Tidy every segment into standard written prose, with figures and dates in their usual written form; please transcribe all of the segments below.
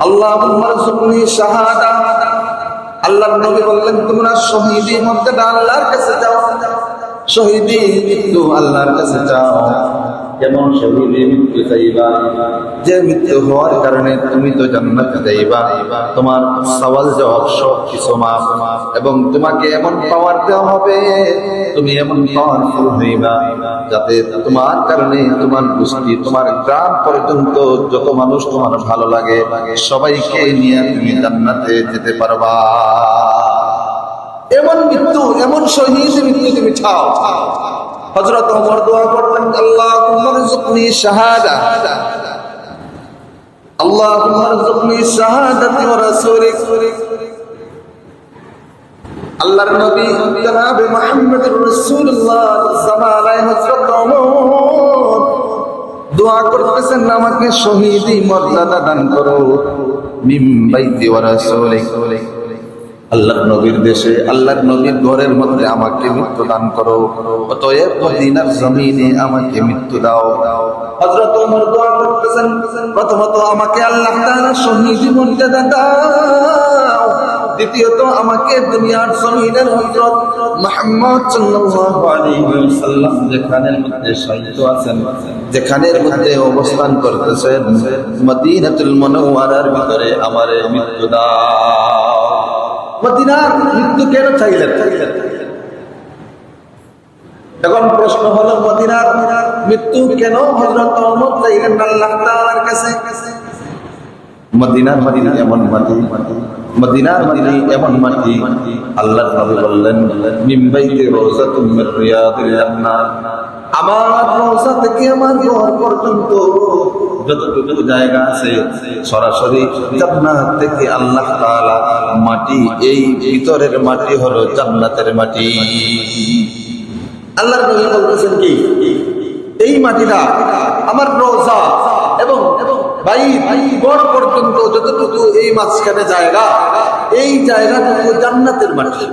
আল্লাহুম্মা রযুকনি শাহাদা। আল্লাহর নবী বললেন তোমরা শহীদি মর্যাদা আল্লাহর কাছে চাও, শহীদি মৃত্যু আল্লাহর কাছে চাও। কেমন শহীদি মৃত্যু চাইবা? যে মৃত্যু হওয়ার কারণে তুমি তো জান্নাতে যাইবা, তোমার সওয়াল জবাব সব কিছু মাফ, এবং তোমাকে এমন পাওয়ার দেওয়া হবে, তুমি এমন পাওয়ারফুল হইবা যাতে তোমার কারণে তোমার গোষ্ঠী, তোমার গ্রাম পর্যন্ত যত মানুষ তোমার ভালো লাগে সবাইকে নিয়ে তুমি জান্নাতে যেতে পারবা। এমন মৃত্যু, এমন শহীদ মৃত্যু তুমি চাও। হযরত ওমর দোয়া করতেন আল্লাহুম্মা রযুকনি শাহাদা, আল্লাহুম্মা রযুকনি শাহাদাতি ওয়া রাসূলিক। আল্লাহর নবী জনাবে মুহাম্মদুর রাসূলুল্লাহ জামানায় হযরত ওমর দোয়া করতেছেন আমাকে শহীদি মর্যাদা দান করো মিন বাইতি ওয়া রাসূলিক। আল্লাহর নবীর দেশে, আল্লাহর নবীর ঘরের মধ্যে আমাকে মৃত্যু দান করো, অতএব মদিনার জমিনে আমাকে মৃত্যু দাও। হযরত ওমর দোয়া করতেছেন প্রথমত আমাকে আল্লাহ তাআলা শহীদি মর্যাদা দাও, দ্বিতীয়ত আমাকে দুনিয়ার জমিনের হযরত মুহাম্মদ সাল্লাল্লাহু আলাইহি ওয়াসাল্লাম যেখানের মধ্যে শহীদ আছেন, যেখানের মধ্যে অবস্থান করতেছেন মদিনাতুল মুনাওয়ারার ভিতরে আমারে মৃত্যু দাও। মদিনার মৃত্যু কেন চাইলেন? এখন প্রশ্ন হলো মদিনার মৃত্যু কেন হযরত ওমর চাইলেন আল্লাহ তাআলার কাছে? মদিনার মাটি এমন মাটি, মদিনার মাটি এমন মাটি, আল্লাহর নবী বললেন মিন বাইতি রাওযাতুম মির রিয়াদিল জান্নাহ, আমার রওজা থেকে আমার ঘর পর্যন্ত যতটুকু জায়গা আছে সরাসরি জান্নাত থেকে আল্লাহ তাআলা মাটি, এই ভিতরের মাটি হলো জান্নাতের মাটি। আল্লাহর নবী বলতেছেন কি এই মাটিটা আমার রওজা এবং ঘর পর্যন্ত যতটুকু এই মাঝখানে জায়গা, এই জায়গাটুকু জান্নাতের মাটি।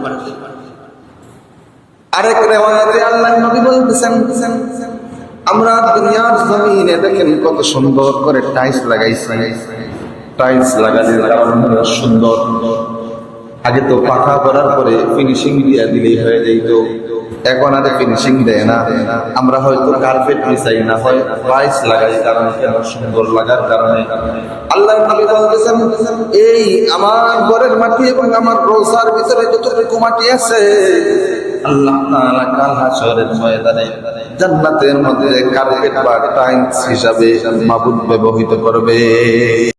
আরেক রিওয়ায়াতে আল্লাহর নবী বলতেছেন আমরা দুনিয়ার জমিনে দেখেন কত সুন্দর করে টাইলস লাগাইছি, টাইলস লাগানোর কারণে সুন্দর। আগে তো পাকা করার পরে ফিনিশিং দিয়ে দিলেই হয়ে যেত, এখন আর ফিনিশিং দেয় না। আমরা হয়তো কার্পেট বিছাই না, হয় টাইলস লাগাই, কারণ কেন সুন্দর লাগার কারণে। আল্লাহর নবী বলতেছেন এই আমার ঘরের মাটি এবং আমার রওজার ভিতরে যতটুকু মাটি আছে আল্লাহ তাআলা কাল হাশরের ময়দানে জান্নাতের মধ্যে কার্পেট বা টাইলস হিসাবে মাবুদ ব্যবহৃত করবে।